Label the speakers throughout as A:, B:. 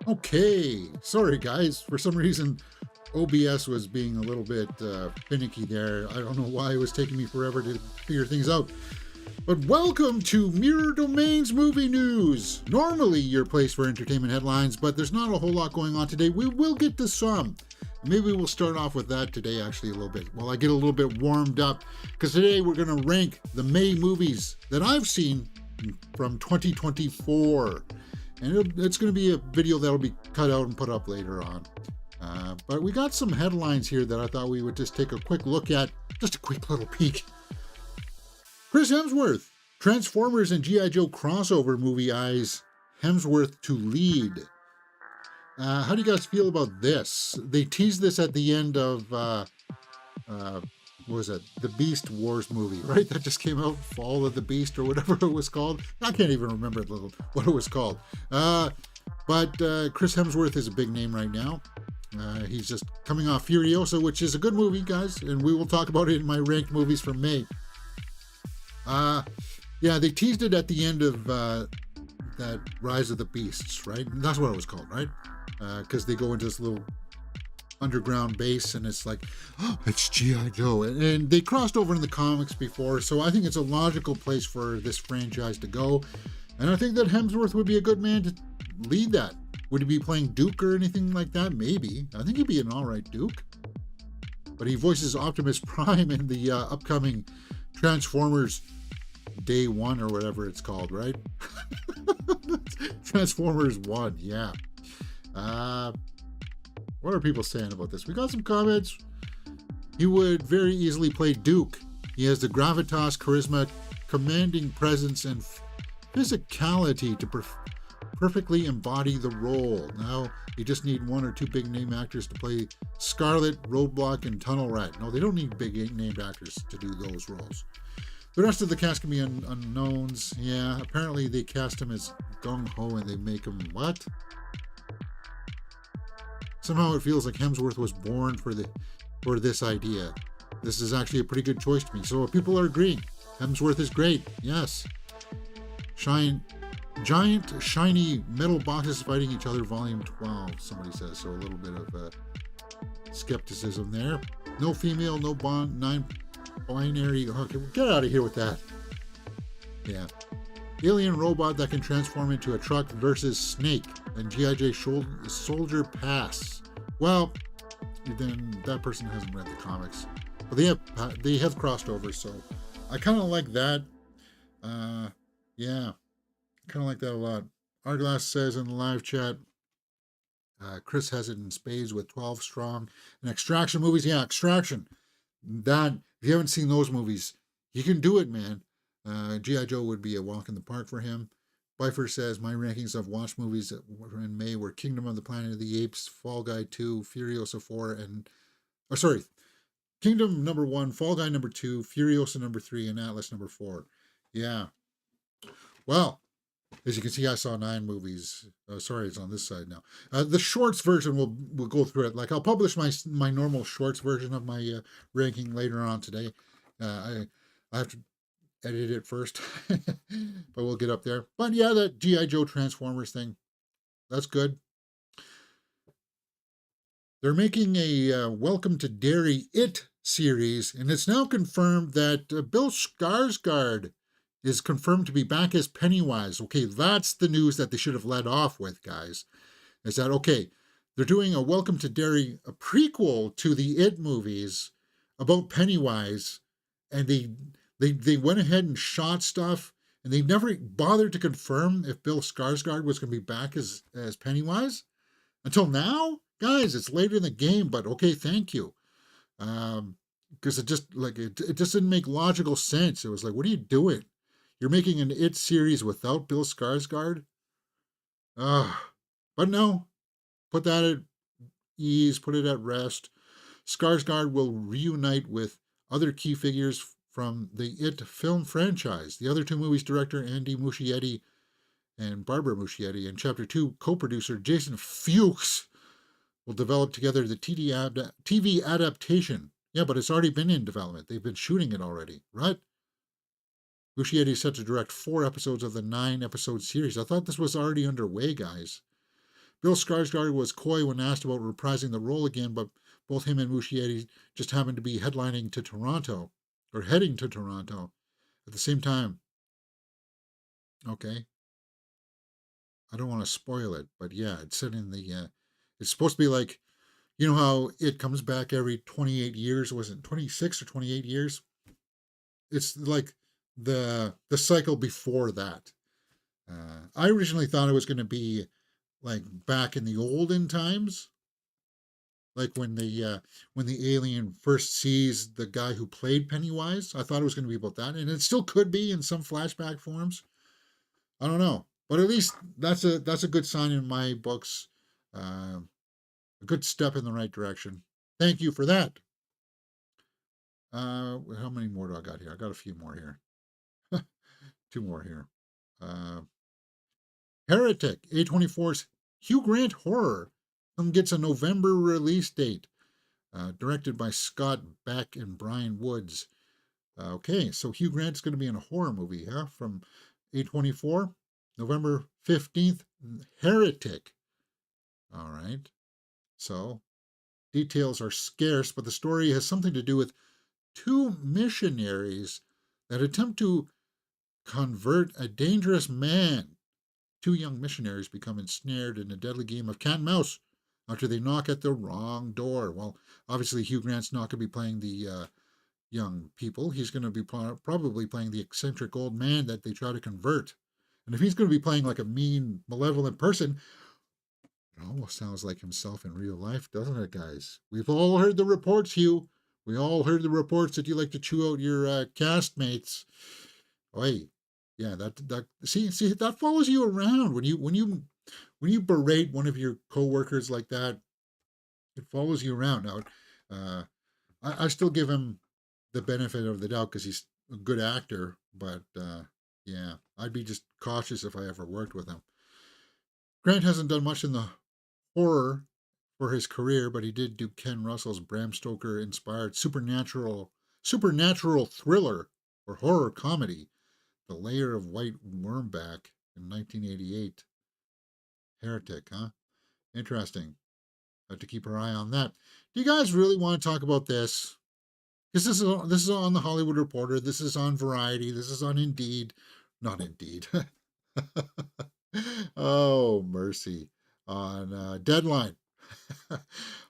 A: Okay, sorry guys. For some reason, OBS was being a little bit finicky there. I don't know why it was taking me forever to figure things out. But welcome to Mirror Domains Movie News. Normally your place for entertainment headlines, but there's not a whole lot going on today. We will get to some. Maybe we'll start off with that today actually a little bit, while I get a little bit warmed up. Because today we're going to rank the May movies that I've seen from 2024. And it's going to be a video that'll be cut out and put up later on. But we got some headlines here that I thought we would just take a quick look at. Just a quick little peek. Chris Hemsworth, Transformers and G.I. Joe crossover movie eyes Hemsworth to lead. How do you guys feel about this? They teased this at the end of, what was it? The Beast Wars movie, right? That just came out, Fall of the Beast or whatever it was called. I can't even remember what it was called. But Chris Hemsworth is a big name right now. He's just coming off Furiosa, which is a good movie, guys, and we will talk about it in my ranked movies for May. Yeah, they teased it at the end of that Rise of the Beasts, right? That's what it was called, right? Because they go into this little underground base and it's like, oh, it's G.I. Joe. And they crossed over in the comics before, so I think it's a logical place for this franchise to go. And I think that Hemsworth would be a good man to lead that. Would he be playing Duke or anything like that? Maybe. I think he'd be an alright Duke. But he voices Optimus Prime in the upcoming Transformers Day 1 or whatever it's called, right? Transformers 1, yeah. What are people saying about this? We got some comments. He would very easily play Duke. He has the gravitas, charisma, commanding presence, and physicality to perfectly embody the role. Now, you just need one or two big name actors to play Scarlet, Roadblock, and Tunnel Rat. No, they don't need big named actors to do those roles. The rest of the cast can be unknowns. Yeah, apparently they cast him as gung-ho and they make him what? Somehow it feels like Hemsworth was born for this idea. This is actually a pretty good choice to me. So people are agreeing. Hemsworth is great. Yes. Giant, shiny metal boxes fighting each other, volume 12, somebody says. So a little bit of skepticism there. No female, no bond, binary. Okay, well, get out of here with that. Yeah. Alien robot that can transform into a truck versus Snake and G.I. Joe Soldier Pass. Well, then that person hasn't read the comics. But they have crossed over, so I kind of like that. Yeah, kind of like that a lot. Arglass says in the live chat, Chris has it in spades with 12 strong. And Extraction movies, yeah, Extraction. That, if you haven't seen those movies, you can do it, man. G.I. Joe would be a walk in the park for him. Bifer says, my rankings of watched movies in May were Kingdom of the Planet of the Apes, Fall Guy 2, Furiosa 4, Kingdom number 1, Fall Guy number 2, Furiosa number 3, and Atlas number 4. Yeah. Well, as you can see, I saw 9 movies. Sorry, it's on this side now. The shorts version, we'll go through it. Like, I'll publish my normal shorts version of my ranking later on today. I have to edit it first, but we'll get up there. But yeah, that G.I. Joe Transformers thing, that's good. They're making a Welcome to Derry It series, and it's now confirmed that Bill Skarsgård is confirmed to be back as Pennywise. Okay, that's the news that they should have led off with, guys. Is that, okay, they're doing a Welcome to Derry, a prequel to the It movies about Pennywise, and they went ahead and shot stuff, and they never bothered to confirm if Bill Skarsgård was going to be back as Pennywise until now. Guys, it's later in the game, but okay, thank you. Because it just didn't make logical sense. It was like, what are you doing? You're making an It series without Bill Skarsgård? But no, put that at ease, put it at rest. Skarsgård will reunite with other key figures from the It film franchise. The other 2 movies, director Andy Muschietti and Barbara Muschietti, and Chapter 2 co-producer Jason Fuchs will develop together the TV adaptation. Yeah, but it's already been in development. They've been shooting it already, right? Muschietti is set to direct 4 episodes of the 9-episode series. I thought this was already underway, guys. Bill Skarsgård was coy when asked about reprising the role again, but both him and Muschietti just happened to be headlining to Toronto, or heading to Toronto at the same time. Okay, I don't want to spoil it, but yeah, it's set in the. It's supposed to be like, you know how it comes back every 28 years? Was it 26 or 28 years? It's like the cycle before that. I originally thought it was going to be like back in the olden times, like when the alien first sees the guy who played Pennywise. I thought it was going to be about that, and it still could be in some flashback forms. I don't know, but at least that's a good sign in my books. Uh, a good step in the right direction. Thank you for that. How many more do I got here? I got a few more here. Two more here. Uh, Heretic, A24's Hugh Grant horror gets a November release date. Directed by Scott Beck and Brian Woods. Okay, so Hugh Grant's going to be in a horror movie, huh? From A24, November 15th, Heretic. All right, so details are scarce, but the story has something to do with two missionaries that attempt to convert a dangerous man. Two young missionaries become ensnared in a deadly game of cat and mouse after they knock at the wrong door. Well, obviously, Hugh Grant's not going to be playing the young people. He's going to be probably playing the eccentric old man that they try to convert. And if he's going to be playing like a mean, malevolent person, it almost sounds like himself in real life, doesn't it, guys? We've all heard the reports, Hugh. We all heard the reports that you like to chew out your castmates. Oi, yeah, that see that follows you around when you berate one of your coworkers like that. It follows you around. Now, uh, I still give him the benefit of the doubt because he's a good actor, but yeah, I'd be just cautious if I ever worked with him. Grant hasn't done much in the horror for his career, but he did do Ken Russell's Bram Stoker inspired supernatural thriller or horror comedy, The Layer of White Wormback in 1988. Heretic, huh? Interesting. Have to keep our eye on that. Do you guys really want to talk about this? Because this is on the Hollywood Reporter. This is on Variety. This is on Indeed, not Indeed. Oh mercy, on Deadline.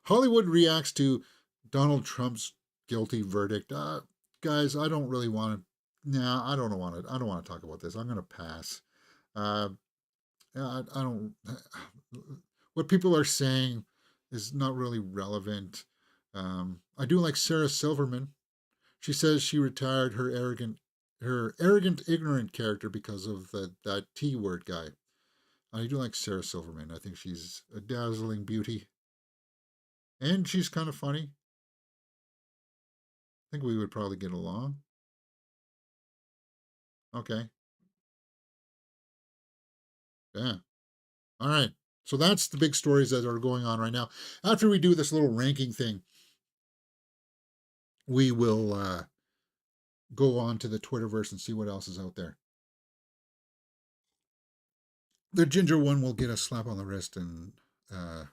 A: Hollywood reacts to Donald Trump's guilty verdict. Guys, I don't really want to. Nah, I don't want to. I don't want to talk about this. I'm going to pass. Uh, I don't. What people are saying is not really relevant. I do like Sarah Silverman. She says she retired her arrogant, ignorant character because of that T word guy. I do like Sarah Silverman. I think she's a dazzling beauty, and she's kind of funny. I think we would probably get along. Okay, yeah, all right. So that's the big stories that are going on right now. After we do this little ranking thing, we will go on to the Twitterverse and see what else is out there. The ginger one will get a slap on the wrist uh,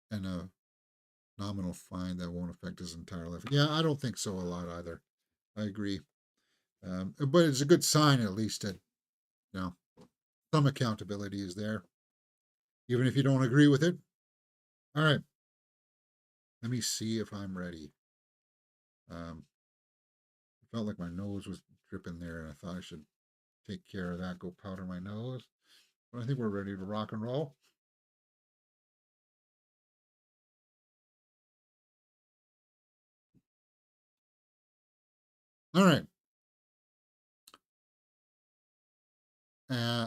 A: and a nominal fine that won't affect his entire life. Yeah, I don't think so a lot either. I agree. But it's a good sign at least that you know some accountability is there, even if you don't agree with it. All right, let me see if I'm ready. I felt like my nose was dripping there, and I thought I should take care of that. Go powder my nose. But I think we're ready to rock and roll. All right.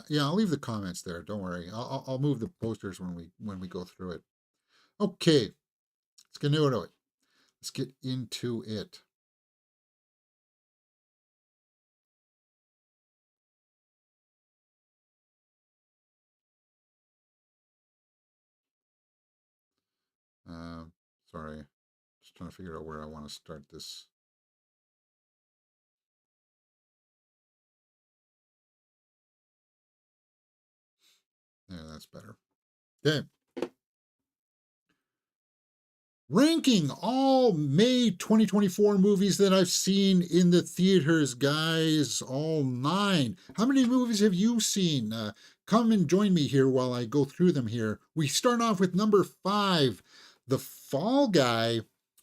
A: Yeah, I'll leave the comments there. Don't worry. I'll move the posters when we go through it. Okay, let's get into it. Let's get into it. Uh, Sorry, just trying to figure out where I want to start this. Yeah, that's better. Okay. Ranking all May 2024 movies that I've seen in the theaters, guys. All 9. How many movies have you seen? Come and join me here while I go through them here. We start off with number 5, The Fall Guy,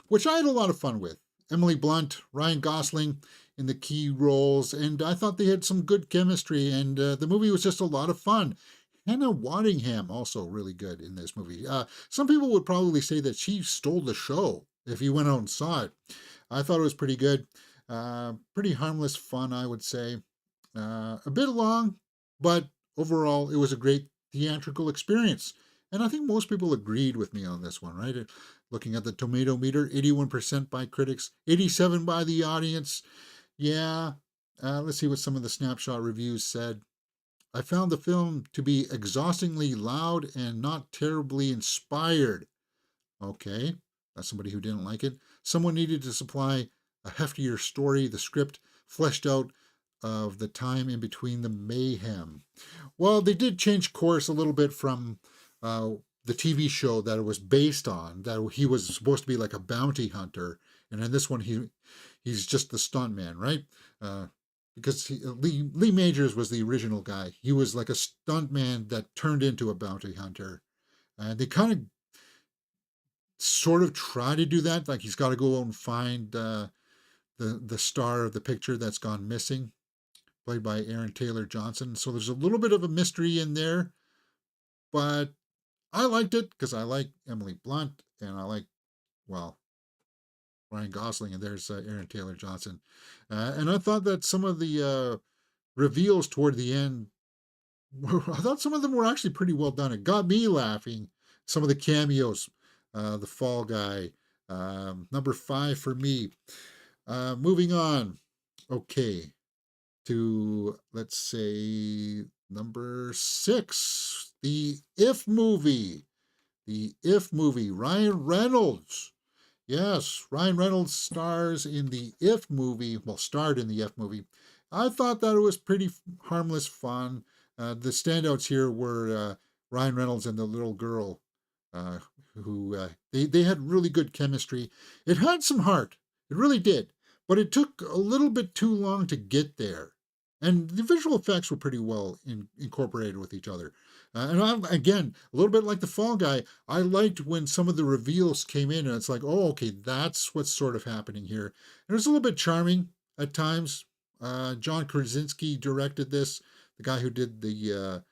A: which I had a lot of fun with. Emily Blunt, Ryan Gosling in the key roles, and I thought they had some good chemistry, and the movie was just a lot of fun. Hannah Waddingham also really good in this movie. Some people would probably say that she stole the show if you went out and saw it. I thought it was pretty good. Pretty harmless fun, I would say. A bit long, but overall, it was a great theatrical experience. And I think most people agreed with me on this one, right? Looking at the tomato meter, 81% by critics, 87% by the audience. Yeah. Let's see what some of the snapshot reviews said. I found the film to be exhaustingly loud and not terribly inspired. Okay, that's somebody who didn't like it. Someone needed to supply a heftier story, the script fleshed out of the time in between the mayhem. Well, they did change course a little bit from the TV show that it was based on, that he was supposed to be like a bounty hunter. And in this one, he's just the stuntman, right? Because Lee Majors was the original guy. He was like a stuntman that turned into a bounty hunter. And they kind of sort of try to do that. Like he's got to go out and find the star of the picture that's gone missing, played by Aaron Taylor Johnson. So there's a little bit of a mystery in there, but I liked it because I like Emily Blunt and I like, well, Ryan Gosling, and there's Aaron Taylor Johnson. And I thought that some of the reveals toward the end, I thought some of them were actually pretty well done. It got me laughing. Some of the cameos, the Fall Guy, number 5 for me. Moving on, okay, to let's say number 6, the If movie. The If movie, Ryan Reynolds. Yes, Ryan Reynolds stars in the If movie. Well, starred in the If movie. I thought that it was pretty harmless fun. The standouts here were Ryan Reynolds and the little girl, uh, who they had really good chemistry. It had some heart. It really did. But it took a little bit too long to get there. And the visual effects were pretty well incorporated with each other. Again, a little bit like the Fall Guy, I liked when some of the reveals came in and it's like, oh, okay, that's what's sort of happening here. And it was a little bit charming at times. John Krasinski directed this, the guy who did the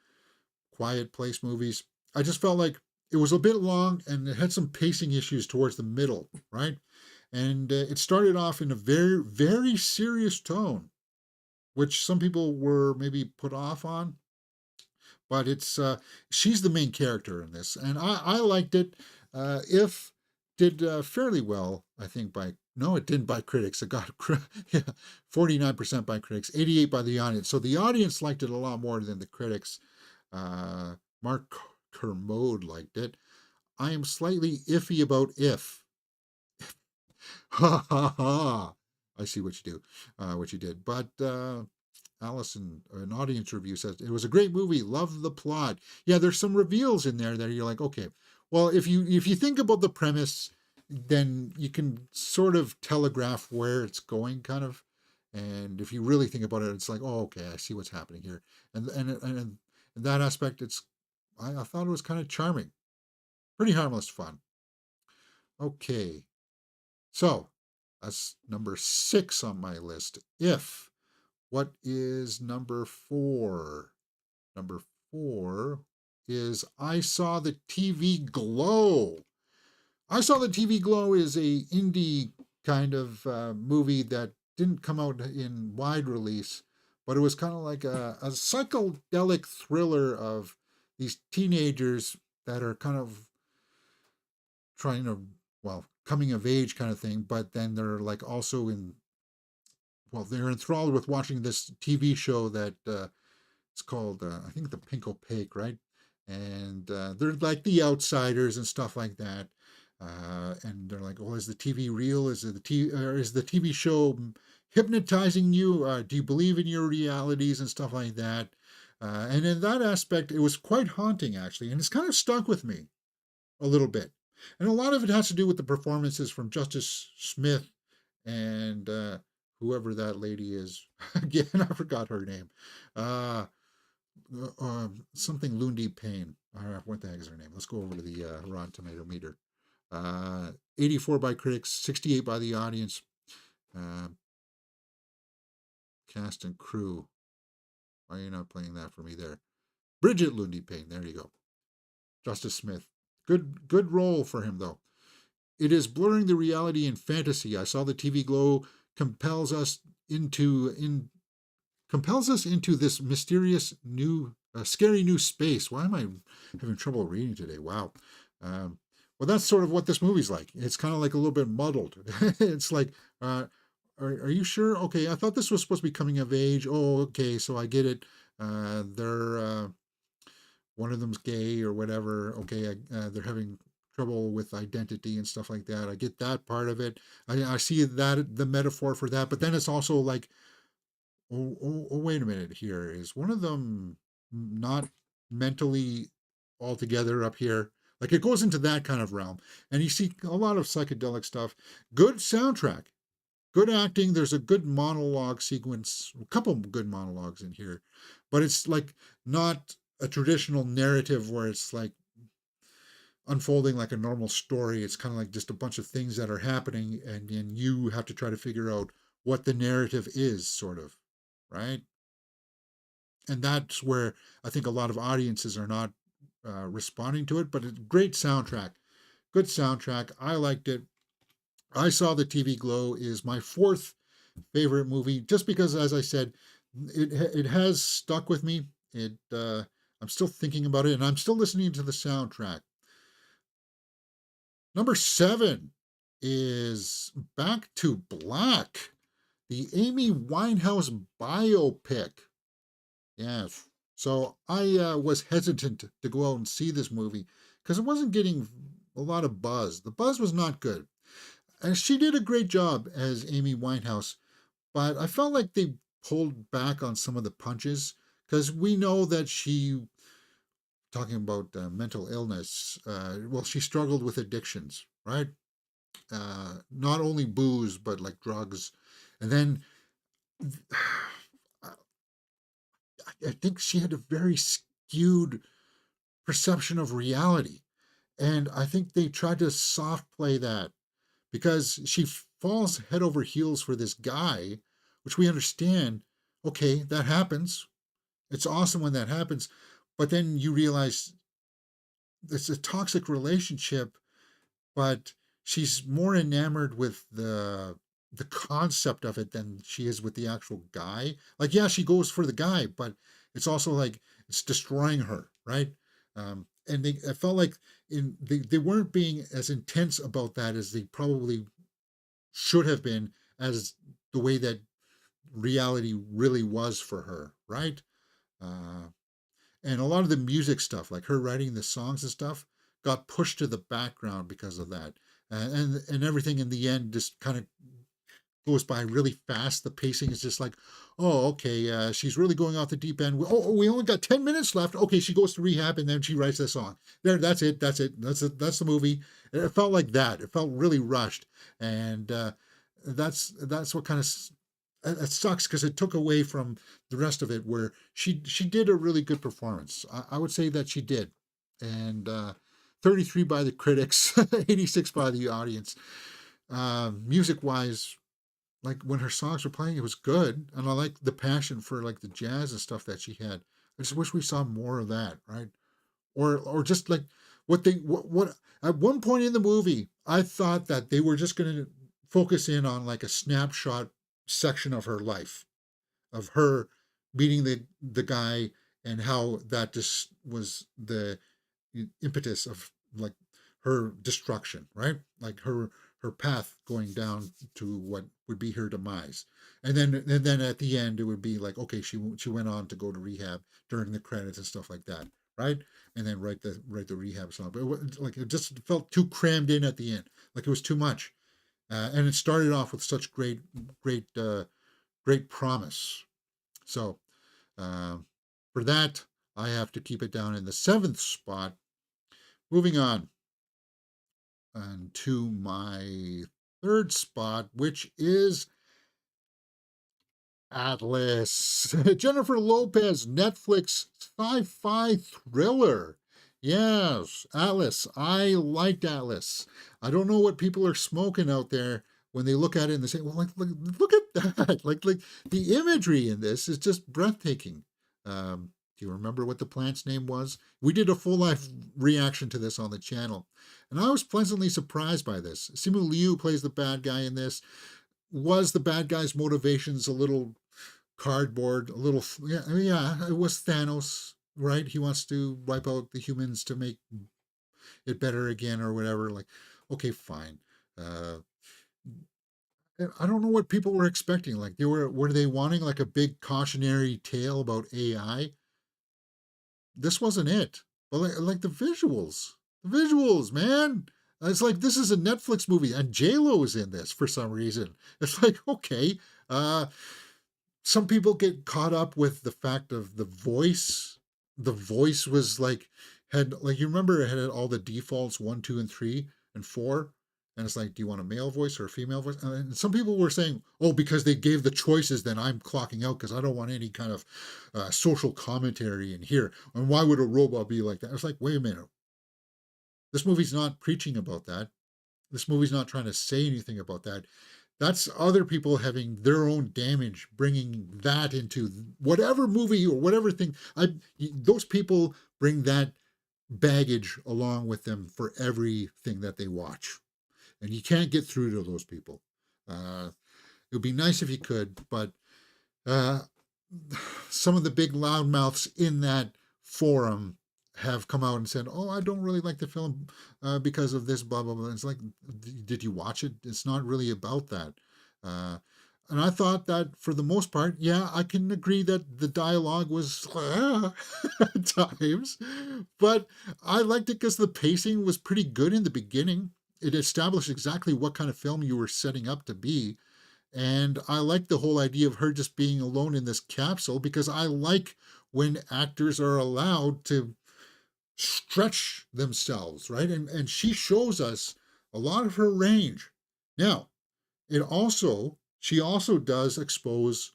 A: Quiet Place movies. I just felt like it was a bit long and it had some pacing issues towards the middle, right? And it started off in a very, very serious tone, which some people were maybe put off on. But it's she's the main character in this, and I liked it. If did fairly well, I think by no, it didn't by critics. It got 49% by critics, 88 by the audience. So the audience liked it a lot more than the critics. Mark Kermode liked it. I am slightly iffy about If. Ha ha ha! I see what you do, what you did, but Allison, an audience review, says it was a great movie. Love the plot. Yeah, there's some reveals in there that you're like, okay, well, if you think about the premise, then you can sort of telegraph where it's going, kind of. And if you really think about it, it's like, oh, okay, I see what's happening here. And in that aspect, I thought it was kind of charming, pretty harmless fun. Okay, so that's number 6 on my list. If. What is number 4? Number 4 is I Saw the TV Glow. I Saw the TV Glow is a indie kind of movie that didn't come out in wide release, but it was kind of like a psychedelic thriller of these teenagers that are kind of trying to, well, coming of age kind of thing, but then they're like also they're enthralled with watching this TV show that it's called, I think, The Pink Opaque, right? And they're like the outsiders and stuff like that. And they're like, "Oh, is the TV real? Is the TV show hypnotizing you? Do you believe in your realities and stuff like that?" And in that aspect, it was quite haunting, actually. And it's kind of stuck with me a little bit. And a lot of it has to do with the performances from Justice Smith and whoever that lady is. Again, I forgot her name. Uh, Something Lundy Payne. What the heck is her name? Let's go over to the Rotten Tomato meter. 84 by critics, 68 by the audience. Uh, Cast and crew. Why are you not playing that for me there? Bridget Lundy Payne. There you go. Justice Smith. Good role for him though. It is blurring the reality and fantasy. I saw the TV glow compels us into in compels us into this mysterious new, scary new space. Why am I having trouble reading today? Wow. Um, well, that's sort of what this movie's like. It's kind of like a little bit muddled. It's like, are you sure? Okay, I thought this was supposed to be coming of age. Oh, okay, so I get it. They're one of them's gay or whatever. Okay, they're having trouble with identity and stuff like that. I get that part of it. I see that the metaphor for that, but then it's also like, oh, wait a minute. Here is one of them not mentally altogether up here. Like it goes into that kind of realm, and you see a lot of psychedelic stuff. Good soundtrack, good acting. There's a good monologue sequence, a couple good monologues in here, but it's like not a traditional narrative where it's like unfolding like a normal story. It's kind of like just a bunch of things that are happening, and then you have to try to figure out what the narrative is, sort of, right? And that's where I think a lot of audiences are not responding to it. But it's great soundtrack, good soundtrack. I liked it. I saw the TV Glow is my fourth favorite movie, just because, as I said, it has stuck with me. I'm still thinking about it, and I'm still listening to the soundtrack. Number 7 is Back to Black, the Amy Winehouse biopic. Yes. So I was hesitant to go out and see this movie because it wasn't getting a lot of buzz. The buzz was not good. And she did a great job as Amy Winehouse, but I felt like they pulled back on some of the punches because we know that she, talking about mental illness, well, she struggled with addictions, right? Not only booze, but like drugs. And then I think she had a very skewed perception of reality. And I think they tried to soft play that because she falls head over heels for this guy, which we understand. Okay, that happens. It's awesome when that happens. But then you realize it's a toxic relationship, but she's more enamored with the concept of it than she is with the actual guy. Like, yeah, she goes for the guy, but it's also like it's destroying her, right? And I felt like they weren't being as intense about that as they probably should have been, as the way that reality really was for her, right? Uh, and a lot of the music stuff, like her writing the songs and stuff, got pushed to the background because of that. And everything in the end just kind of goes by really fast. The pacing is just like, oh, okay, she's really going off the deep end. Oh, we only got 10 minutes left. Okay, she goes to rehab and then she writes the song. There, that's it. That's it. That's the movie. It felt like that. It felt really rushed, and that's what kind of it sucks because it took away from the rest of it. Where she did a really good performance. I would say that she did, and 33 by the critics, 86 by the audience. Music wise, like when her songs were playing, it was good, and I like the passion for like the jazz and stuff that she had. I just wish we saw more of that, right? Or just like what at one point in the movie, I thought that they were just going to focus in on like a snapshot section of her life, of her meeting the guy, and how that just was the impetus of like her destruction, right? Like her path going down to what would be her demise. And then at the end it would be like, okay, she went on to go to rehab during the credits and stuff like that, right? And then write the rehab song. But like it just felt too crammed in at the end, like it was too much. And it started off with such great promise. So, um, For that, I have to keep it down in the 7th spot. Moving on and to my 3rd spot, which is Atlas. Jennifer Lopez, Netflix sci-fi thriller. Yes, Atlas. I liked Atlas. I don't know what people are smoking out there when they look at it and they say, "Well, look at that! Like the imagery in this is just breathtaking." Do you remember what the plant's name was? We did a full life reaction to this on the channel, and I was pleasantly surprised by this. Simu Liu plays the bad guy in this. Was the bad guy's motivations a little cardboard, a little, yeah, it was Thanos, right? He wants to wipe out the humans to make it better again or whatever. Like, okay, fine. Uh, I don't know what people were expecting. Like, were they wanting like a big cautionary tale about AI? This wasn't it. But like the visuals, man. It's like this is a Netflix movie, and J Lo is in this for some reason. It's like okay, uh, some people get caught up with the fact of the voice. The voice was like had like you remember it had all the defaults 1, 2, and 3, and 4, and it's like, do you want a male voice or a female voice? And some people were saying, oh, because they gave the choices, then I'm clocking out because I don't want any kind of social commentary in here. And why would a robot be like that? It's like, wait a minute, this movie's not preaching about that. This movie's not trying to say anything about that. That's other people having their own damage, bringing that into whatever movie or whatever thing. Those people bring that baggage along with them for everything that they watch, and you can't get through to those people. It would be nice if you could, but uh, some of the big loudmouths in that forum have come out and said, "Oh, I don't really like the film because of this, blah blah blah." It's like, did you watch it? It's not really about that. Uh, and I thought that for the most part, yeah, I can agree that the dialogue was at times, but I liked it because the pacing was pretty good in the beginning. It established exactly what kind of film you were setting up to be. And I like the whole idea of her just being alone in this capsule because I like when actors are allowed to stretch themselves, right? And she shows us a lot of her range. Now, she also does expose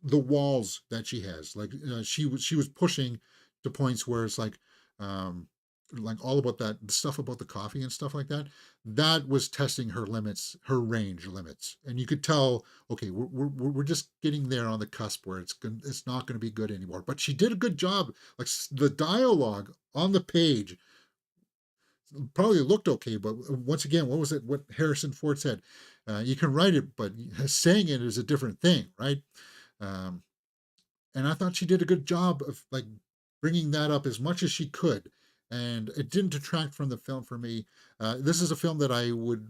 A: the walls that she has. Like she was pushing to points where it's like all about that stuff about the coffee and stuff like that. That was testing her limits, her range limits, and you could tell, okay, we're just getting there on the cusp where it's not going to be good anymore. But she did a good job. Like the dialogue on the page probably looked okay, but once again, what was it? What Harrison Ford said? You can write it, but saying it is a different thing, right? Um, and I thought she did a good job of like bringing that up as much as she could, and it didn't detract from the film for me. This is a film that I would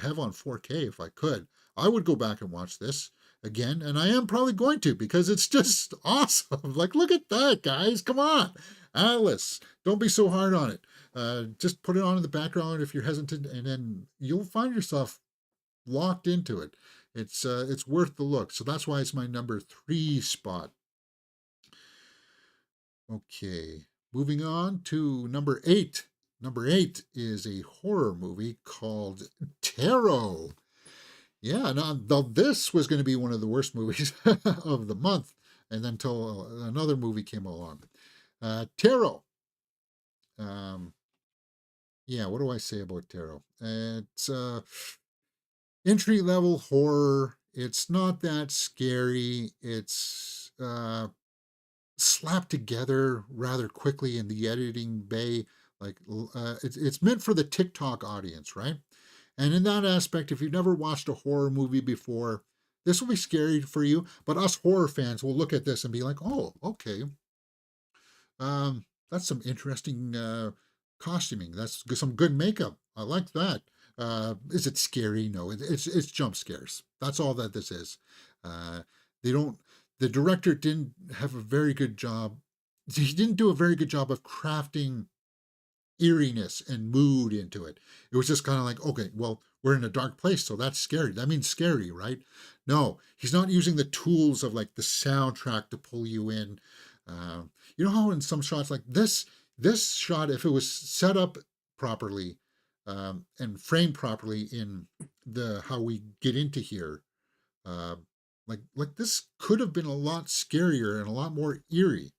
A: have on 4K if I could. I would go back and watch this again, and I am probably going to because it's just awesome. Like, look at that, guys! Come on, Alice, don't be so hard on it. Just put it on in the background if you're hesitant, and then you'll find yourself locked into it. It's worth the look. So that's why it's my number 3 spot. Okay, moving on to number 8. Number 8 is a horror movie called Tarot. Yeah, now this was going to be one of the worst movies of the month, and then until another movie came along. Tarot. Um, yeah, what do I say about Tarot? It's entry level horror. It's not that scary. It's slapped together rather quickly in the editing bay. Like it's meant for the TikTok audience, right? And in that aspect, if you've never watched a horror movie before, this will be scary for you. But us horror fans will look at this and be like, "Oh, okay, that's some interesting costuming. That's some good makeup. I like that. Is it scary? No, it's jump scares. That's all that this is. They don't. The director didn't have a very good job. He didn't do a very good job of crafting eeriness and mood into it. It was just kind of like, okay, well, we're in a dark place, so that's scary. That means scary, right? No, he's not using the tools of like the soundtrack to pull you in. Uh, you know how in some shots like this shot, if it was set up properly and framed properly in the how we get into here, uh, like this could have been a lot scarier and a lot more eerie,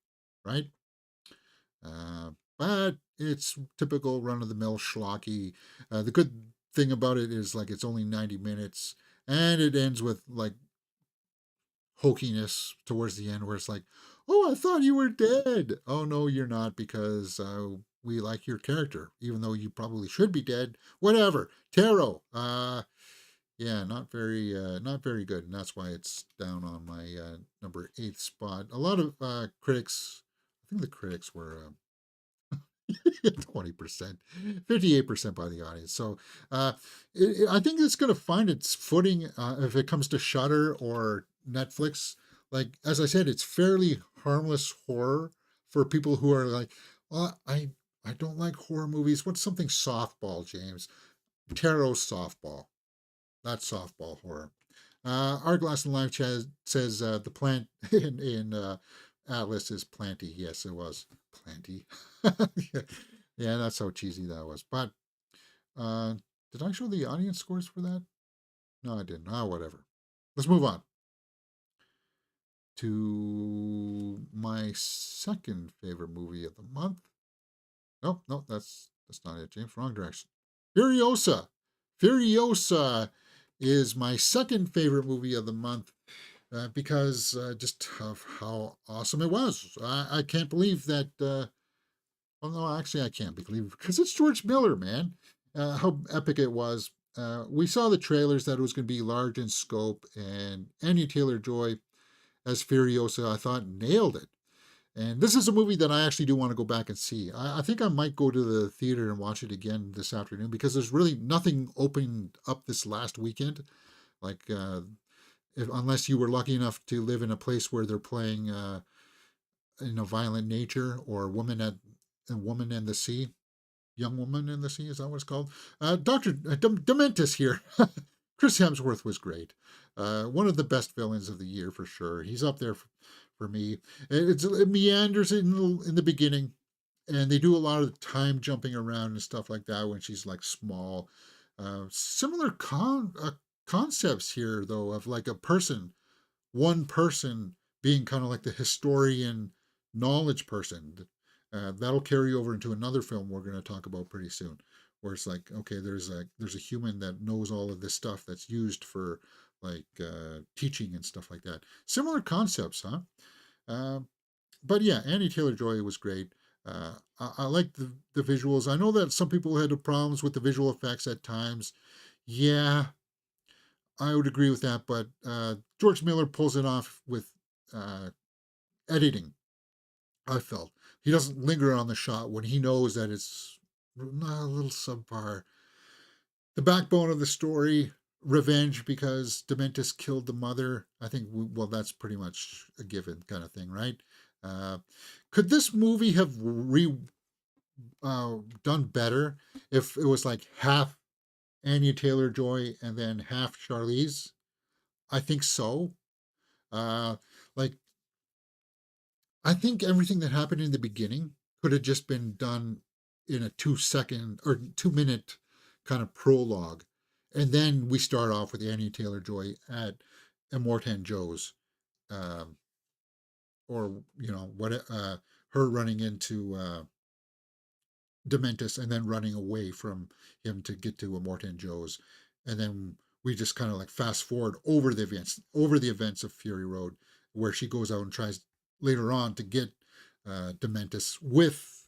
A: right? But it's typical run of the mill schlocky. The good thing about it is like it's only 90 minutes and it ends with like hokiness towards the end where it's like, oh, I thought you were dead. Oh, no, you're not because we like your character, even though you probably should be dead. Whatever. Tarot. Yeah, not very good, and that's why it's down on my number 8th spot. A lot of critics, I think the critics were 20%, 58% by the audience. So I think it's going to find its footing if it comes to Shudder or Netflix. Like, as I said, it's fairly harmless horror for people who are like, well, I don't like horror movies. What's something softball, James? Tarot softball. That's softball horror. Our Glass and Live says the plant in Atlas is planty. Yes, it was planty. Yeah. Yeah, that's how cheesy that was. But uh, did I show the audience scores for that? No, I didn't. Ah, whatever. Let's move on to my second favorite movie of the month. No, no, that's not it, James. Wrong direction. Furiosa. Furiosa is my second favorite movie of the month because just of how awesome it was. I can't believe that. Well, no, actually, I can't believe because it's George Miller, man. How epic it was. We saw the trailers that it was going to be large in scope, and Anya Taylor-Joy as Furiosa, I thought nailed it. And this is a movie that I actually do want to go back and see. I think I might go to the theater and watch it again this afternoon because there's really nothing opened up this last weekend. Like, unless you were lucky enough to live in a place where they're playing in a violent nature or Woman and the Sea, Young Woman in the Sea, is that what it's called? Dr. Dementis here. Chris Hemsworth was great. One of the best villains of the year for sure. He's up there for me. It meanders in the beginning, and they do a lot of time jumping around and stuff like that when she's like small. Similar concepts here though of like one person being kind of like the historian knowledge person. That'll carry over into another film we're going to talk about pretty soon, where it's like, okay, there's a human that knows all of this stuff that's used for like teaching and stuff like that. Similar concepts, huh? Uh, but yeah, Annie Taylor Joy was great. I like the visuals. I know that some people had problems with the visual effects at times. Yeah, I would agree with that, but George Miller pulls it off with uh, editing. I felt he doesn't linger on the shot when he knows that it's not a little subpar. The backbone of the story, revenge because Dementis killed the mother. I think well, that's pretty much a given kind of thing, right? Uh, could this movie have done better if it was like half Anya Taylor Joy and then half Charlize? I think so. Uh, like I think everything that happened in the beginning could have just been done in a 2 second or 2 minute kind of prologue. And then we start off with Annie Taylor Joy at Immortan Joe's, um, or, what, her running into Dementis and then running away from him to get to Immortan Joe's. And then we just kind of like fast forward over the events of Fury Road, where she goes out and tries later on to get Dementis with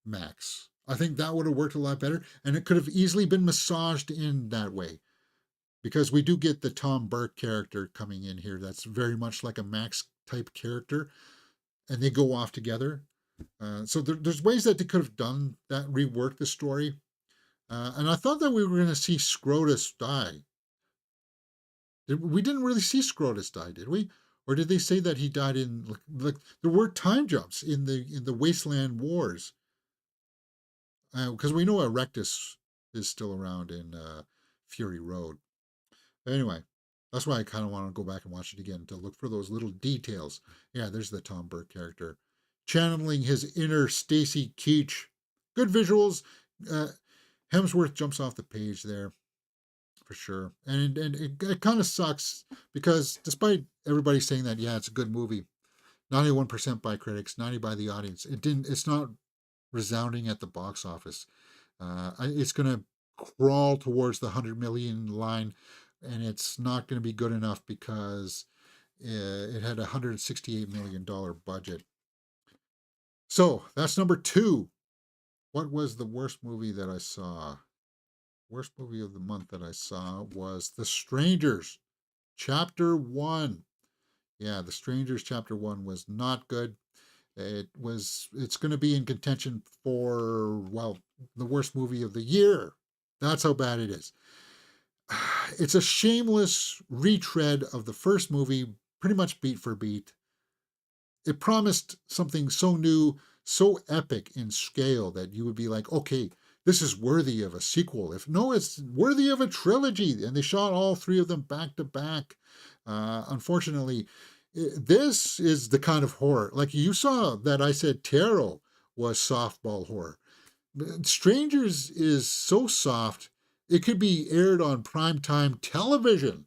A: Max. I think that would have worked a lot better, and it could have easily been massaged in that way because we do get the Tom Burke character coming in here. That's very much like a Max type character, and they go off together. So there's ways that they could have done that, rework the story. And I thought that we were going to see Scrotus die. We didn't really see Scrotus die, did we? Or did they say that he died in like there were time jumps in the Wasteland Wars? Because we know Erectus is still around in Fury Road. Anyway, that's why I kind of want to go back and watch it again to look for those little details. Yeah, there's the Tom Burke character channeling his inner Stacy Keach. Good visuals. Uh, Hemsworth jumps off the page there for sure, and it kind of sucks because despite everybody saying that, yeah, it's a good movie, 91% by critics, 90 by the audience. It didn't. It's not resounding at the box office. It's going to crawl towards the 100 million line, and it's not going to be good enough because it had a $168 million budget. So that's number two. What was the worst movie that I saw? Worst movie of the month that I saw was The Strangers, Chapter 1. Yeah, The Strangers Chapter 1 was not good. It's going to be in contention for, well, the worst movie of the year. That's how bad it is. It's a shameless retread of the first movie, pretty much beat for beat. It promised something so new, so epic in scale that you would be like, okay, this is worthy of a sequel. If no, it's worthy of a trilogy. And they shot all three of them back to back. Unfortunately, this is the kind of horror. Like you saw that I said Tarot was softball horror. Strangers is so soft, it could be aired on primetime television.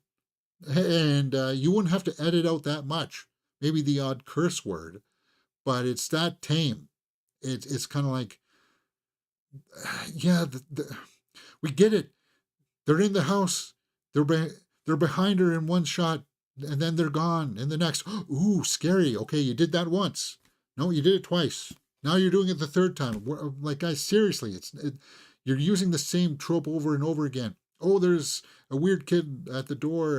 A: And you wouldn't have to edit out that much. Maybe the odd curse word, but it's that tame. It's kind of like, yeah, we get it. They're in the house. They're behind her in one shot, and then they're gone in the next. Ooh, scary. Okay, you did that once. No, you did it twice. Now you're doing it the third time. Like, guys, seriously, you're using the same trope over and over again. Oh, there's a weird kid at the door.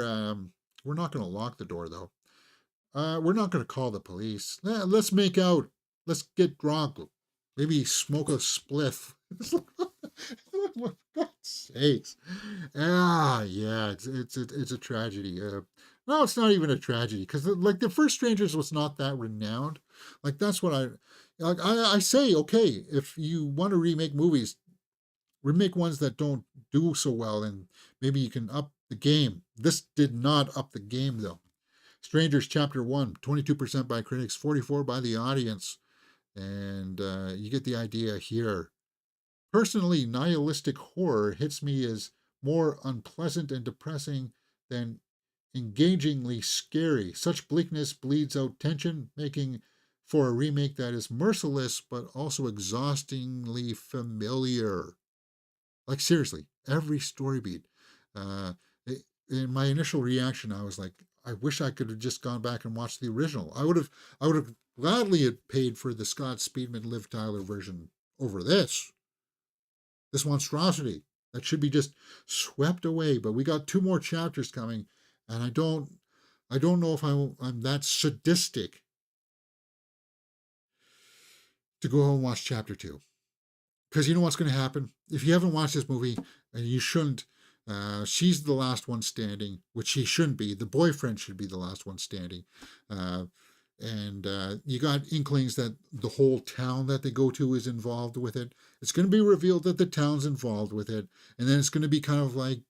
A: We're not going to lock the door though. We're not going to call the police. Let's make out. Let's get drunk. Maybe smoke a spliff. For God's sakes. Yeah, it's a tragedy. No, it's not even a tragedy because like the first Strangers was not that renowned. Like that's what I say. Okay, if you want to remake movies, remake ones that don't do so well, and maybe you can up the game. This did not up the game though. Strangers Chapter 1, 22% by critics, 44% by the audience. And you get the idea here. Personally, nihilistic horror hits me as more unpleasant and depressing than engagingly scary. Such bleakness bleeds out tension, making for a remake that is merciless but also exhaustingly familiar. Like, seriously, every story beat. Uh, in my initial reaction, I was like, I wish I could have just gone back and watched the original. I would have gladly had paid for the Scott Speedman, Liv Tyler version over this monstrosity that should be just swept away. But we got two more chapters coming, and I don't know if I'm that sadistic to go and watch chapter 2. Because you know what's going to happen? If you haven't watched this movie, and you shouldn't, she's the last one standing, which she shouldn't be. The boyfriend should be the last one standing. And you got inklings that the whole town that they go to is involved with it. It's going to be revealed that the town's involved with it. And then it's going to be kind of like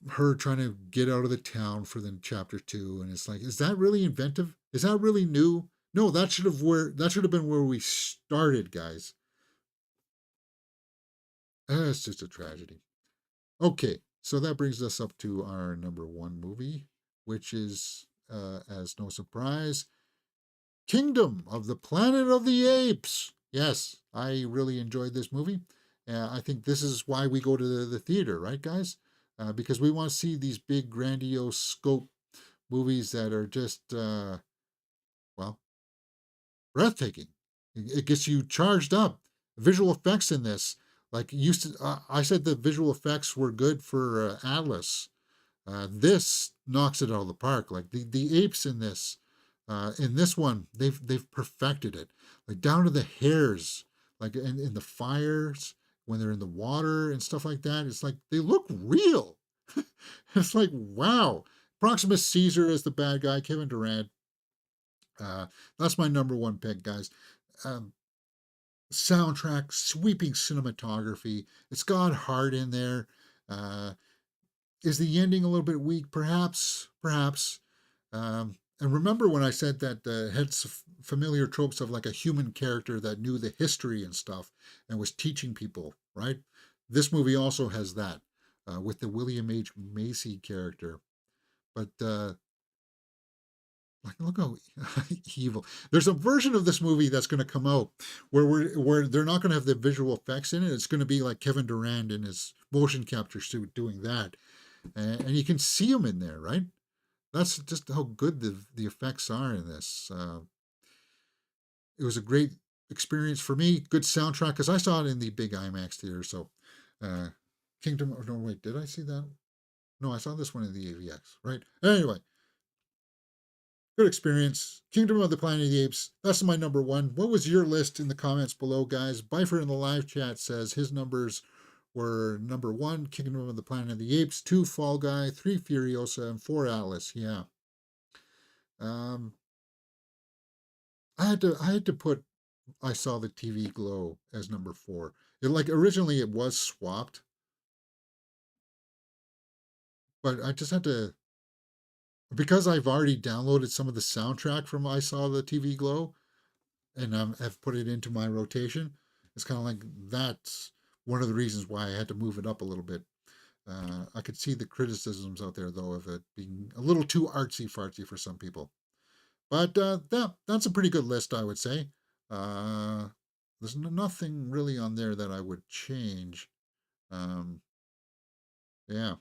A: her trying to get out of the town for the chapter 2. And it's like, is that really inventive? Is that really new? No, that should have been where we started, guys. It's just a tragedy. Okay, so that brings us up to our number 1 movie, which is, as no surprise, Kingdom of the Planet of the Apes. Yes, I really enjoyed this movie. I think this is why we go to the theater, right, guys? Because we want to see these big, grandiose scope movies that are just, well, breathtaking. It gets you charged up. Visual effects in this, like I said, the visual effects were good for Atlas. This knocks it out of the park. Like the apes in this one, they've perfected it, like down to the hairs, like in the fires when they're in the water and stuff like that. It's like they look real. It's like wow. Proximus Caesar as the bad guy, Kevin Durant. That's my number 1 pick, guys. soundtrack, sweeping cinematography. It's got heart in there. Uh, is the ending a little bit weak? Perhaps, perhaps. And remember when I said that had familiar tropes of like a human character that knew the history and stuff and was teaching people, right? This movie also has that with the William H. Macy character. But like, look how evil. There's a version of this movie that's going to come out where they're not going to have the visual effects in it. It's going to be like Kevin Durand in his motion capture suit doing that, and you can see him in there, right? That's just how good the effects are in this. It was a great experience for me. Good soundtrack because I saw it in the big IMAX theater. So, uh, Kingdom. Oh, no, wait, did I see that? No, I saw this one in the AVX. Right. Anyway, good experience. Kingdom of the Planet of the Apes. That's my number one. What was your list in the comments below, guys? Bifer in the live chat says his numbers were number one, Kingdom of the Planet of the Apes, two, Fall Guy, three, Furiosa, and four, Atlas. Yeah. Um, I had to put I saw the TV Glow as number four. It like originally it was swapped, but I just had to because I've already downloaded some of the soundtrack from I saw the TV Glow and have put it into my rotation. It's kind of like that's one of the reasons why I had to move it up a little bit. I could see the criticisms out there though of it being a little too artsy fartsy for some people. But that's a pretty good list, I would say. Uh, there's nothing really on there that I would change. Um, yeah.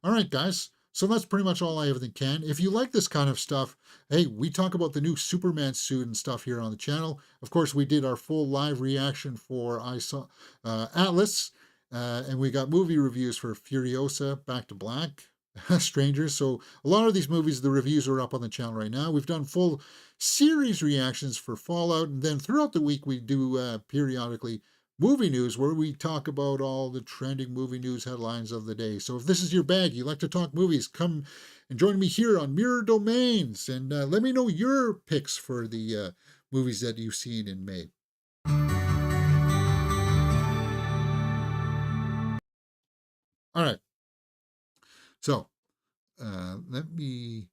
A: All right, guys. So that's pretty much all I ever can. If you like this kind of stuff, hey, we talk about the new Superman suit and stuff here on the channel. Of course, we did our full live reaction for I saw Atlas, and we got movie reviews for Furiosa, Back to Black, Strangers. So a lot of these movies, the reviews are up on the channel right now. We've done full series reactions for Fallout, and then throughout the week we do periodically movie news where we talk about all the trending movie news headlines of the day. So if this is your bag, you like to talk movies, come and join me here on Mirror Domains and let me know your picks for the movies that you've seen in May. All right. So let me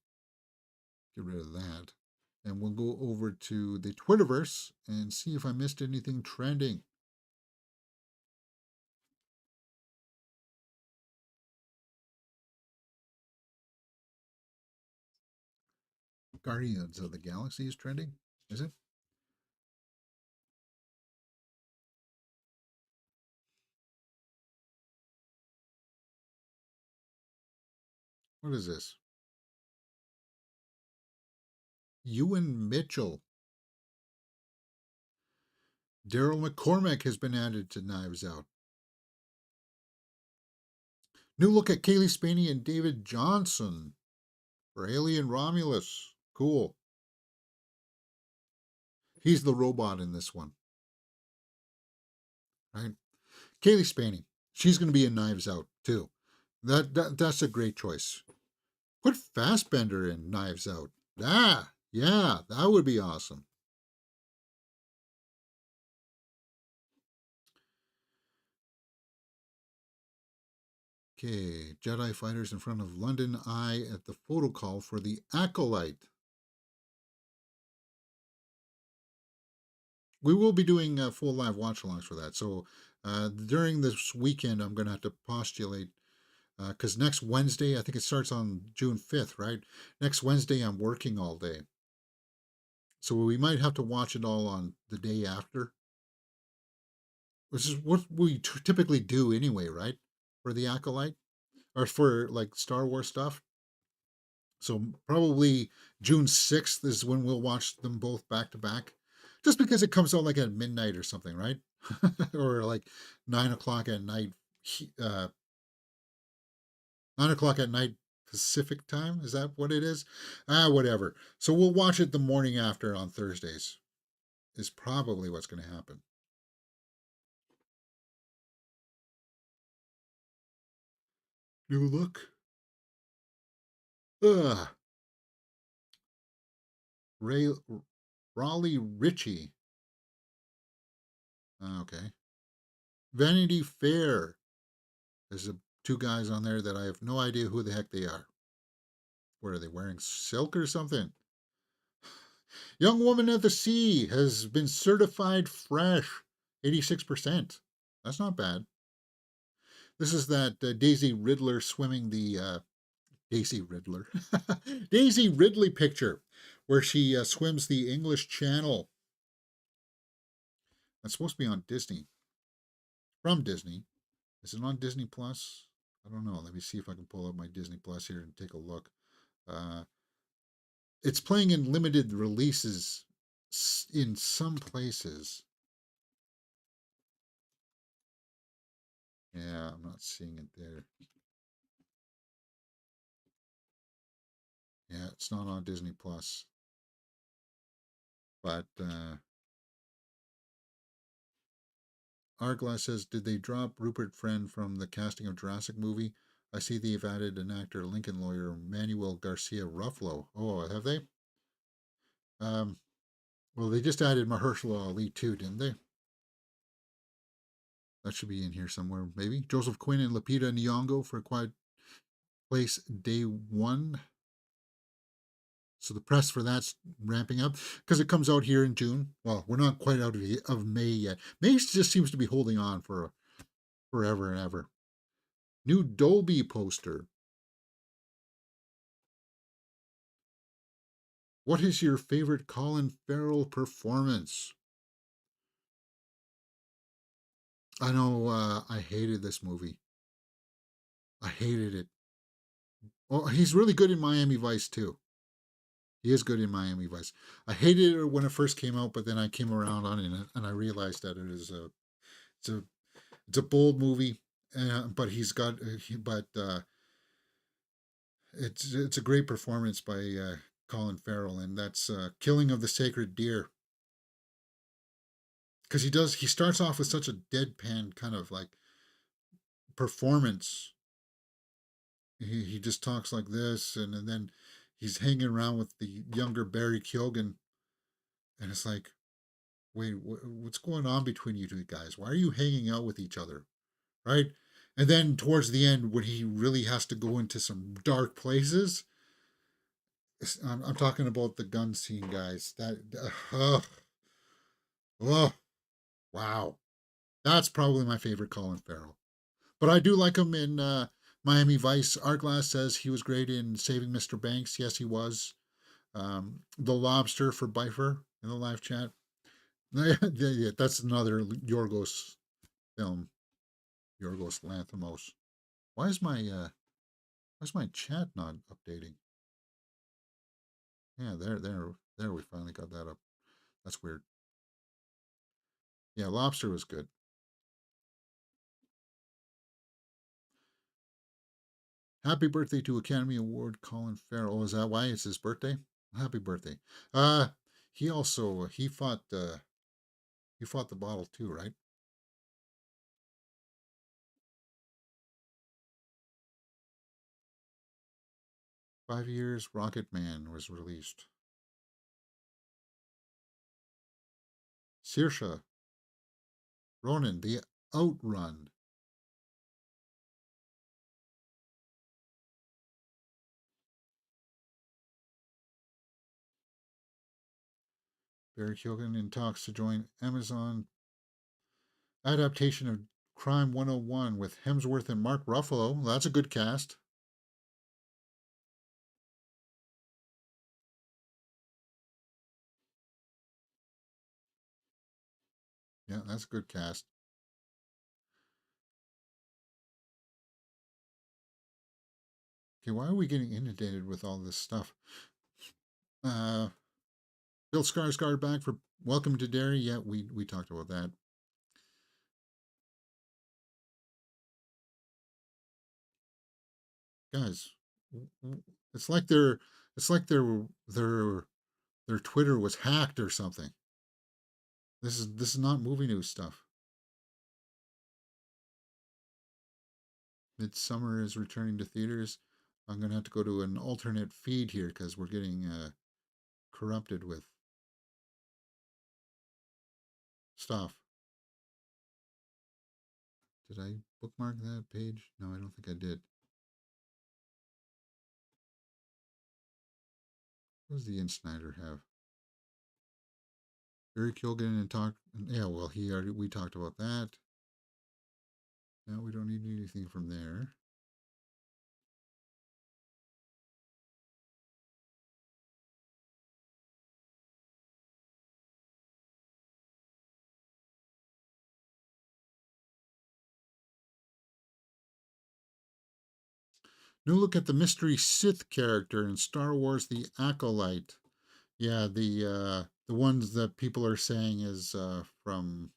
A: get rid of that. And we'll go over to the Twitterverse and see if I missed anything trending. Guardians of the Galaxy is trending, is it? What is this? Ewan Mitchell. Daryl McCormack has been added to Knives Out. New look at Kaylee Spaney and David Johnson for Alien Romulus. Cool. He's the robot in this one, right? Kaylee Spaney. She's going to be in Knives Out too. That's a great choice. Put Fassbender in Knives Out. Ah, yeah, that would be awesome. Okay, Jedi fighters in front of London Eye at the photo call for the Acolyte. We will be doing full live watch alongs for that. So during this weekend, I'm going to have to postulate because next Wednesday, I think it starts on June 5th, right? Next Wednesday, I'm working all day. So we might have to watch it all on the day after, which is what we typically do anyway, right? For the Acolyte or for like Star Wars stuff. So probably June 6th is when we'll watch them both back to back, just because it comes out like at midnight or something, right? Or like 9 o'clock at night, uh, 9 o'clock at night Pacific time. Is that what it is? Whatever. So we'll watch it the morning after on Thursdays. Is probably what's going to happen. New look. Ugh. Ray, Raleigh Ritchie. Okay. Vanity Fair. There's two guys on there that I have no idea who the heck they are. What are they wearing? Silk or something? Young Woman at the Sea has been certified fresh. 86%. That's not bad. This is that Daisy Riddler swimming the Daisy Riddler. Daisy Ridley picture where she swims the English Channel. That's supposed to be on Disney. From Disney. Is it on Disney Plus? I don't know. Let me see if I can pull up my Disney Plus here and take a look. Uh, it's playing in limited releases in some places. Yeah, I'm not seeing it there. Yeah, it's not on Disney Plus. But Arglass says, did they drop Rupert Friend from the casting of Jurassic movie? I see they've added an actor, Lincoln lawyer Manuel Garcia Ruffalo. Oh, have they? Um, well, they just added Mahershala Ali too, didn't they? That should be in here somewhere, maybe. Joseph Quinn and Lupita Nyong'o for a Quiet Place Day One. So the press for that's ramping up because it comes out here in June. Well, we're not quite out of May yet. May just seems to be holding on for forever and ever. New Dolby poster. What is your favorite Colin Farrell performance? I know I hated this movie. I hated it. Oh, he's really good in Miami Vice too. He is good in Miami Vice. I hated it when it first came out, but then I came around on it and I realized that it is it's a it's a bold movie, but he's got but it's a great performance by Colin Farrell, and that's Killing of the Sacred Deer. Because he starts off with such a deadpan kind of like performance. He just talks like this, and then he's hanging around with the younger Barry Keoghan, and it's like, wait, what's going on between you two guys? Why are you hanging out with each other, right? And then towards the end, when he really has to go into some dark places, I'm talking about the gun scene, guys. Oh, wow, that's probably my favorite Colin Farrell. But I do like him in Miami Vice. Artglass says he was great in Saving Mr. Banks. Yes, he was. The Lobster for Bifer in the live chat. Yeah, that's another Yorgos film. Yorgos Lanthimos. Why is my chat not updating? Yeah, there. We finally got that up. That's weird. Yeah, Lobster was good. Happy birthday to Academy Award Colin Farrell. Oh, is that why it's his birthday? Happy birthday. Uh he also he fought the bottle too, right? 5 years Rocket Man was released. Saoirse Ronan, The Outrun. Barry Keoghan in talks to join Amazon adaptation of Crime 101 with Hemsworth and Mark Ruffalo. That's a good cast. Yeah, that's a good cast. Okay, why are we getting inundated with all this stuff? Uh, Bill Skarsgård back for Welcome to Derry. Yeah, we talked about that. Guys, it's like their Twitter was hacked or something. This is not movie news stuff. Midsummer is returning to theaters. I'm gonna have to go to an alternate feed here because we're getting corrupted with stuff. Did I bookmark that page? No, I don't think I did. What does the Snyder have? Barry Kilgan and talk. Yeah, well, he already we talked about that. Now we don't need anything from there. New look at the mystery Sith character in Star Wars: The Acolyte. Yeah, the ones that people are saying is from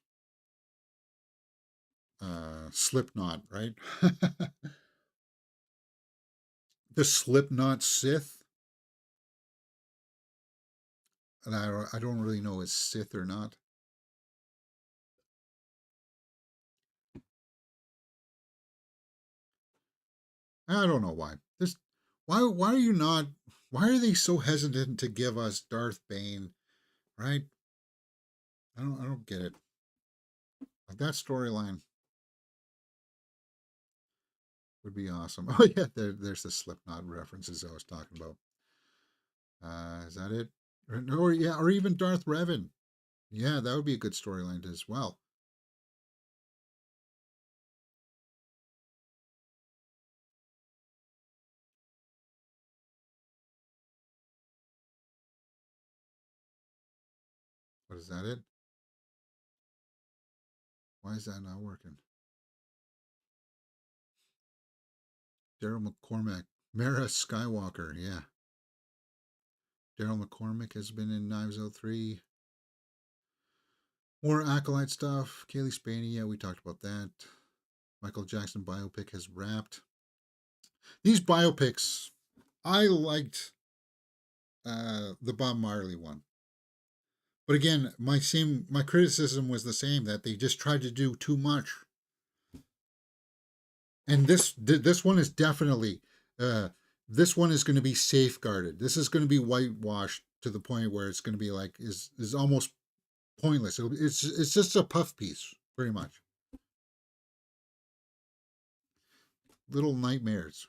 A: Slipknot, right? The Slipknot Sith, and I don't really know is Sith or not. I don't know why. This why are you not? Why are they so hesitant to give us Darth Bane? Right? I don't get it. Like that storyline would be awesome. Oh yeah, there's the Slipknot references I was talking about. Is that it? Or yeah, or even Darth Revan. Yeah, that would be a good storyline as well. But is that it? Why is that not working? Daryl McCormack, Mara Skywalker. Yeah, Daryl McCormack has been in Knives Out 3. More Acolyte stuff. Kaylee Spaney. Yeah, we talked about that. Michael Jackson biopic has wrapped. These biopics, I liked the Bob Marley one. But again, my criticism was the same, that they just tried to do too much. And this one is definitely uh, this one is going to be safeguarded. This is going to be whitewashed to the point where it's going to be like is almost pointless. It's just a puff piece, pretty much. Little nightmares.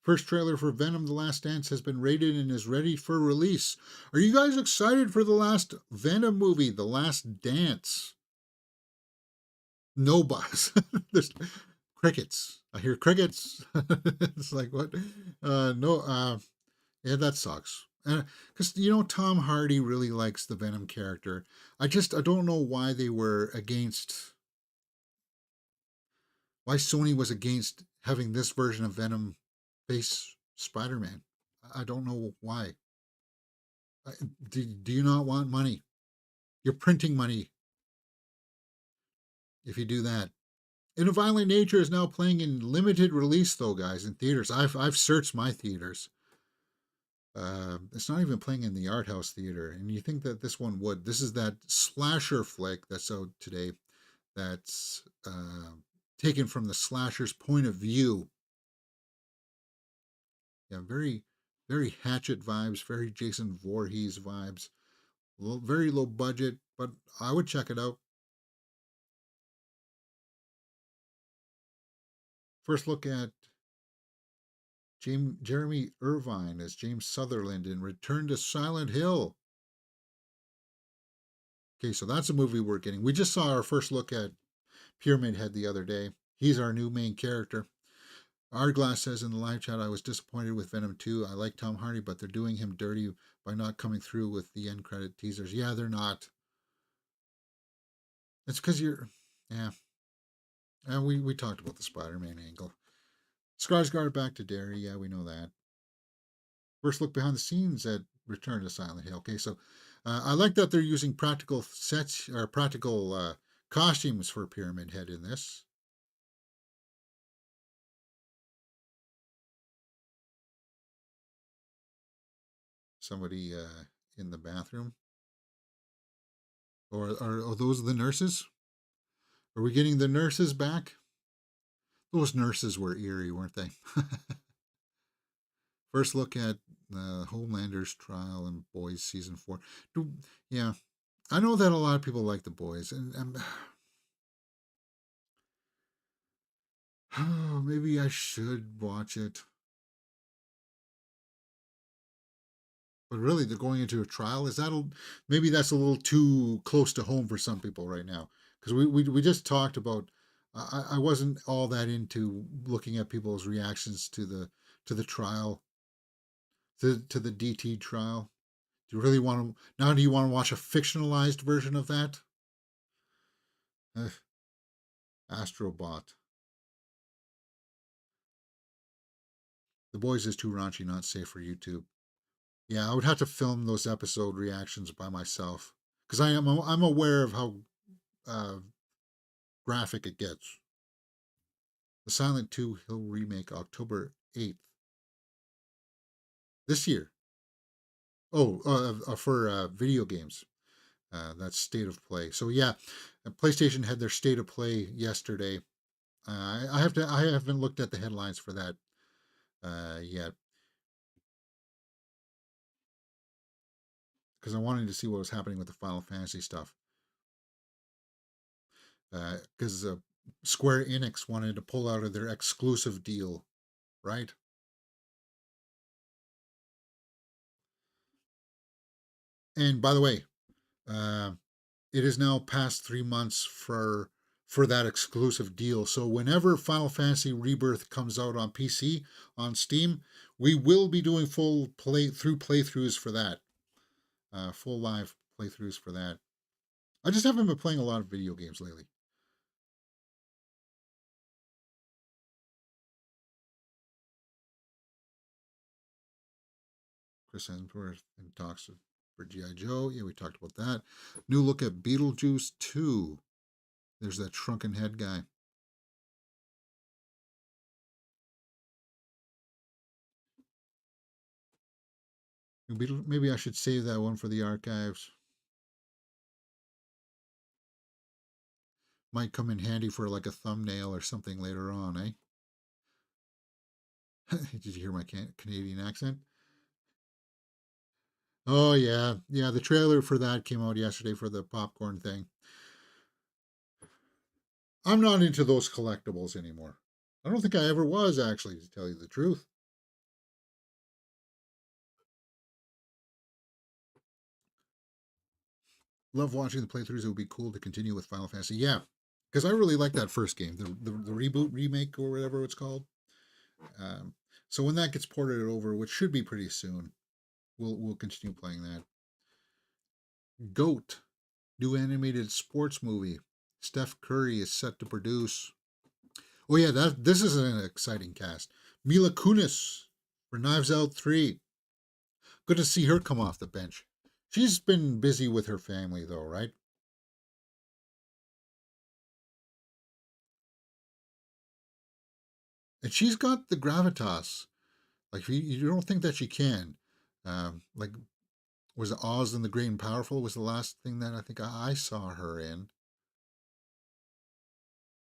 A: First trailer for Venom: The Last Dance has been rated and is ready for release. Are you guys excited for the last Venom movie, The Last Dance? No buzz. There's crickets. I hear crickets. It's like what? No. Yeah, that sucks. Because Tom Hardy really likes the Venom character. I don't know why they were against. Why Sony was against having this version of Venom face Spider-Man. I don't know why. Do you not want money? You're printing money if you do that. In a Violent Nature is now playing in limited release, though, guys, in theaters. I've searched my theaters. It's not even playing in the art house theater, and you think that this one would. This is that slasher flick that's out today. That's taken from the slasher's point of view. Yeah, very, very Hatchet vibes, very Jason Voorhees vibes. Very low budget, but I would check it out. First look at Jeremy Irvine as James Sutherland in Return to Silent Hill. Okay, so that's a movie we're getting. We just saw our first look at Pyramid Head the other day. He's our new main character. Ardglass says in the live chat, I was disappointed with Venom 2. I like Tom Hardy, but they're doing him dirty by not coming through with the end credit teasers. Yeah, they're not. It's because you're. Yeah. And we talked about the Spider Man angle. Skarsgård back to Derry. Yeah, we know that. First look behind the scenes at Return to Silent Hill. Okay, so I like that they're using practical sets or practical costumes for Pyramid Head in this. Somebody in the bathroom. Or are those the nurses? Are we getting the nurses back? Those nurses were eerie, weren't they? First look at Homelander's trial and Boys season 4. Yeah, I know that a lot of people like the Boys, and Maybe I should watch it. But really, they're going into a trial. Maybe that's a little too close to home for some people right now? Because we just talked about. I wasn't all that into looking at people's reactions to the trial, to the DT trial. Do you really want to now? Do you want to watch a fictionalized version of that? Ugh, Astrobot. The Boys is too raunchy, not safe for YouTube. Yeah, I would have to film those episode reactions by myself because I'm aware of how uh, graphic it gets. The Silent 2 Hill remake, October 8th this year. Oh, for video games. That's State of Play. So yeah, PlayStation had their State of Play yesterday. I haven't looked at the headlines for that yet because I wanted to see what was happening with the Final Fantasy stuff. Because Square Enix wanted to pull out of their exclusive deal, right? And by the way, uh, it is now past 3 months for that exclusive deal. So whenever Final Fantasy Rebirth comes out on PC on Steam, we will be doing full playthroughs for that, full live playthroughs for that. I just haven't been playing a lot of video games lately. Chris Hemsworth and talks for GI Joe. Yeah, we talked about that. New look at Beetlejuice 2. There's that shrunken head guy. Maybe I should save that one for the archives. Might come in handy for like a thumbnail or something later on, eh? Did you hear my Canadian accent? Oh yeah, yeah. The trailer for that came out yesterday for the popcorn thing. I'm not into those collectibles anymore. I don't think I ever was actually, to tell you the truth. Love watching the playthroughs. It would be cool to continue with Final Fantasy. Yeah, because I really like that first game, the reboot remake or whatever it's called. Um, so when that gets ported over, which should be pretty soon, we'll continue playing that. Goat, new animated sports movie. Steph Curry is set to produce. Oh yeah, that this is an exciting cast. Mila Kunis for Knives Out 3. Good to see her come off the bench. She's been busy with her family though, right? And she's got the gravitas. Like you don't think that she can. Like was it Oz and the Great and Powerful was the last thing that I think I saw her in.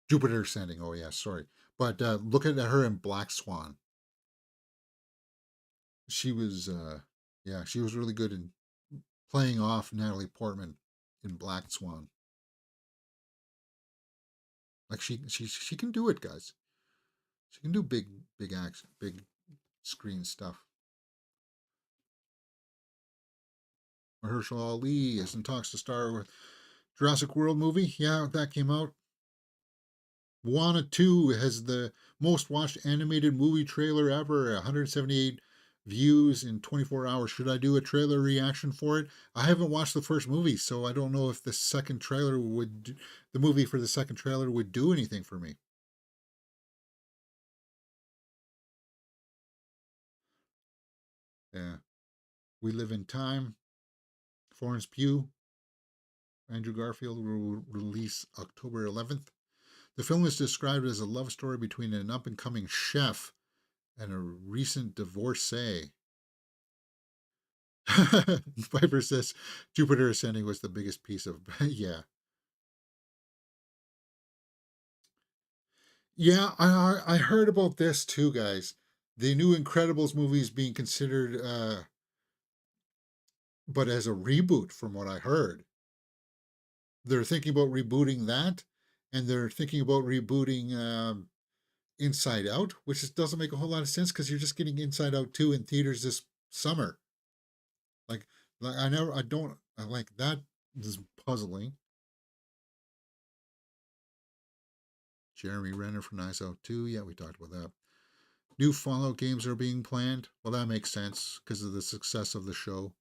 A: Jupiter Ascending. Oh yeah, sorry. But look at her in Black Swan. She was yeah, she was really good in playing off Natalie Portman in Black Swan. Like she can do it, guys. She can do big action, big screen stuff. Mahershala Ali is in talks to star with Jurassic World movie. Yeah, that came out. Moana 2 has the most watched animated movie trailer ever, 178 views in 24 hours. Should I do a trailer reaction for it? I haven't watched the first movie, so I don't know if the movie for the second trailer would do anything for me. Yeah. We Live in Time, Florence Pugh, Andrew Garfield will release October 11th. The film is described as a love story between an up and coming chef and a recent divorcee. Piper says Jupiter Ascending was the biggest piece of yeah. Yeah, I heard about this too, guys. The new Incredibles movie is being considered but as a reboot from what I heard. They're thinking about rebooting that and they're thinking about rebooting Inside Out, which just doesn't make a whole lot of sense because you're just getting Inside Out 2 in theaters this summer. Like, I don't, I like that is puzzling. Jeremy Renner for Knives Out 2. Yeah, we talked about that. New Fallout games are being planned. Well, that makes sense because of the success of the show.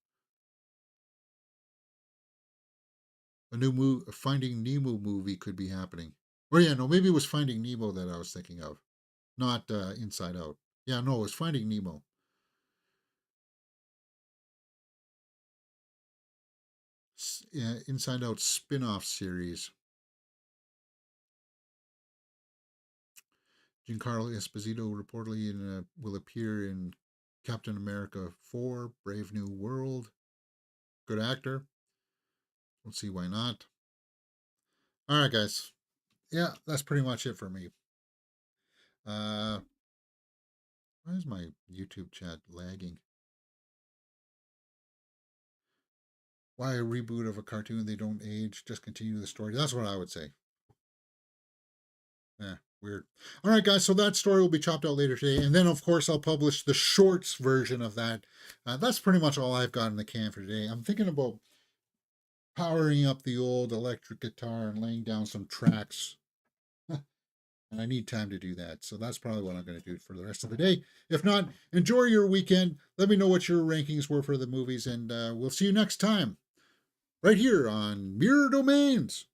A: A Finding Nemo movie could be happening. Or yeah, no, maybe it was Finding Nemo that I was thinking of, not Inside Out. Yeah, no, it was Finding Nemo. Inside Out spin-off series. Giancarlo Esposito reportedly will appear in Captain America 4: Brave New World. Good actor. Let's see why not. All right, guys. Yeah, that's pretty much it for me. Uh, why is my YouTube chat lagging? Why a reboot of a cartoon? They don't age, just continue the story. That's what I would say. Yeah, weird. All right, guys. So that story will be chopped out later today, and then of course I'll publish the shorts version of that. That's pretty much all I've got in the can for today. I'm thinking about powering up the old electric guitar and laying down some tracks. And I need time to do that. So that's probably what I'm going to do for the rest of the day. If not, enjoy your weekend. Let me know what your rankings were for the movies, and we'll see you next time right here on Mirror Domains.